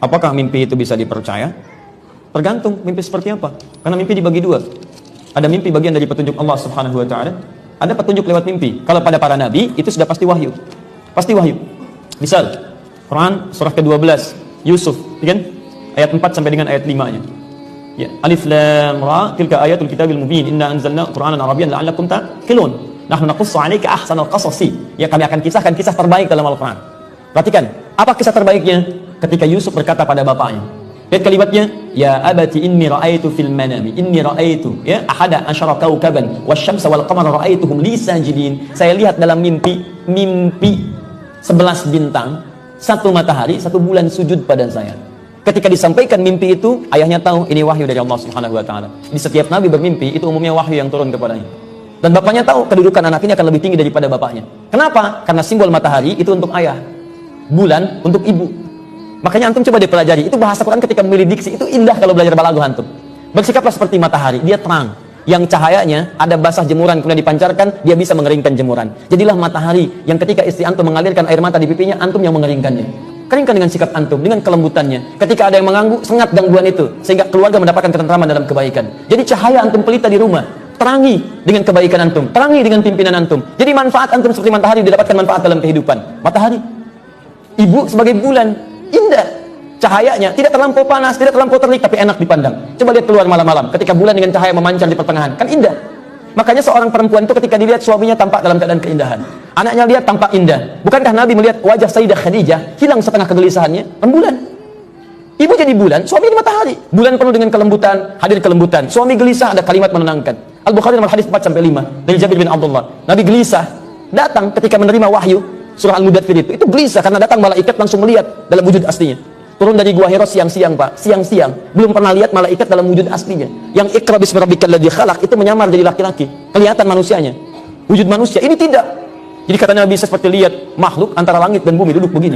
Apakah mimpi itu bisa dipercaya? Tergantung mimpi seperti apa. Karena mimpi dibagi dua. Ada mimpi bagian dari petunjuk Allah Subhanahu wa taala, ada petunjuk lewat mimpi. Kalau pada para nabi itu sudah pasti wahyu. Pasti wahyu. Misal Quran surah ke-12 Yusuf, kan? Ayat 4 sampai dengan ayat 5-nya. Ya, Alif Lam Ra, tilka ayatul kitabil mubin, inna anzalna Qur'anan Arabiyyan la'allakum ta'qilun. Nahnu naqussu 'alaika ahsanal qasasi. Ya, kami akan kisahkan kisah terbaik dalam Al-Qur'an. Perhatikan, apa kisah terbaiknya? Ketika Yusuf berkata pada bapaknya. Lihat kalimatnya, ya abati inni ra'aitu fil manami, inni ra'aitu ya ahada asyara kaukaban wasyamsa wal qamara ra'aituhum li sajidin. Saya lihat dalam mimpi 11 bintang, 1 matahari, 1 bulan sujud pada saya. Ketika disampaikan mimpi itu, ayahnya tahu ini wahyu dari Allah Subhanahu wa taala. Di setiap nabi bermimpi, itu umumnya wahyu yang turun kepadanya. Dan bapaknya tahu kedudukan anak ini akan lebih tinggi daripada bapaknya. Kenapa? Karena simbol matahari itu untuk ayah, bulan untuk ibu. Makanya antum coba dipelajari. Itu bahasa Quran ketika memilih diksi, itu indah kalau belajar balaghah antum. Bersikaplah seperti matahari, dia terang. Yang cahayanya ada basah jemuran kemudian dipancarkan, dia bisa mengeringkan jemuran. Jadilah matahari yang ketika istri antum mengalirkan air mata di pipinya, antum yang mengeringkannya. Keringkan dengan sikap antum, dengan kelembutannya. Ketika ada yang mengganggu, sengat gangguan itu, sehingga keluarga mendapatkan ketentraman dalam kebaikan. Jadi cahaya antum pelita di rumah, terangi dengan kebaikan antum, terangi dengan pimpinan antum. Jadi manfaat antum seperti matahari, didapatkan manfaat dalam kehidupan. Matahari, ibu sebagai bulan, indah cahayanya, tidak terlampau panas, tidak terlampau terik, tapi enak dipandang. Coba lihat keluar malam-malam, ketika bulan dengan cahaya memancar di pertengahan, kan indah. Makanya seorang perempuan itu ketika dilihat suaminya tampak dalam keadaan keindahan, anaknya lihat tampak indah. Bukankah Nabi melihat wajah Sayyidah Khadijah hilang setengah kegelisahannya? Rembulan. Ibu jadi bulan, suami jadi matahari. Bulan penuh dengan kelembutan, hadir kelembutan. Suami gelisah, ada kalimat menenangkan. Al-Bukhari nomor hadis 4-5 dari Jabir bin Abdullah. Nabi gelisah datang ketika menerima wahyu surah Al-Mudaththir itu gelisah karena datang malaikat langsung melihat dalam wujud aslinya. Turun dari Gua Hira siang-siang, Pak. Siang-siang. Belum pernah lihat malaikat dalam wujud aslinya. Yang Iqra bismi rabbikal ladzi khalaq itu menyamar jadi laki-laki. Kelihatan manusianya. Wujud manusia. Ini tidak. Jadi kata Nabi seperti lihat makhluk antara langit dan bumi duduk begini.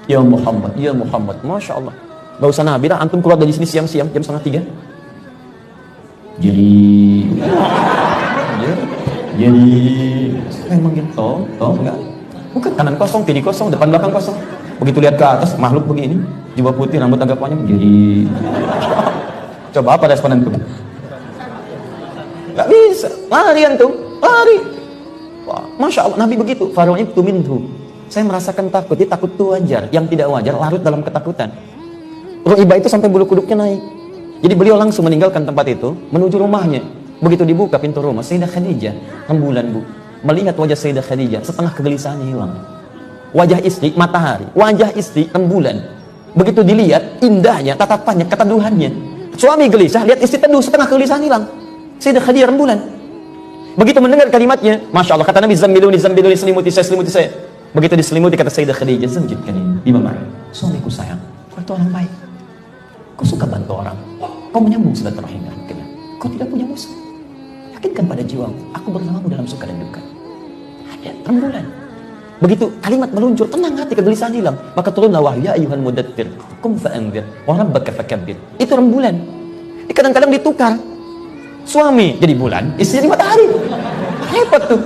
Ya Muhammad, ya Muhammad. Masya Allah. Gak usah Nabi lah. Antum keluar dari sini siang-siang jam 2:30. Jadi memang gitu. Toh enggak. Bukan kanan kosong, kiri kosong, depan belakang kosong. Begitu lihat ke atas, makhluk begini, jubah putih, rambut agak panjang, jadi coba apa respon antum? Gak bisa, lari antum, lari. Wah, Masya Allah, Nabi begitu. Faru'ibtu minhu. Saya merasakan takut, dia takut itu wajar. Yang tidak wajar, larut dalam ketakutan. Ru'ibah itu sampai bulu kuduknya naik. Jadi beliau langsung meninggalkan tempat itu, menuju rumahnya. Begitu dibuka pintu rumah, Sayyidah Khadijah, rembulan bu, melihat wajah Sayyidah Khadijah, setengah kegelisahannya hilang. Wajah istri matahari, wajah istri rembulan. Begitu dilihat indahnya, tatapannya, keteduhannya. Suami gelisah, lihat istri teduh, setengah kegelisahan hilang. Sayyidah Khadijah rembulan. Begitu mendengar kalimatnya, Masya Allah, kata Nabi, Zammiluni, Zammiluni, selimuti saya. Begitu diselimuti, kata Sayyidah Khadijah, Zawjidkani, Imam, suamiku sayang, kau itu orang baik. Kau suka bantu orang, kau menyambung silaturahim. Kau tidak punya musuh. Yakinkan pada jiwamu, aku bersamamu dalam suka dan duka. Ada rembulan. Begitu kalimat meluncur, tenang hati, kegelisahan hilang. Maka turunlah wahyu, ya ayyuhal mudaththir, qum fa'anzir, wa rabbaka fakabbir. Itu rembulan. Kadang-kadang ditukar. Suami jadi bulan, istri jadi matahari. Hebat tuh.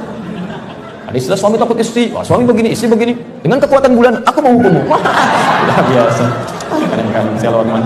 Ada istilah suami takut istri, wah, suami begini, istri begini. Dengan kekuatan bulan, aku mau hukummu. Wah, luar biasa. Kadang-kadang saya lawan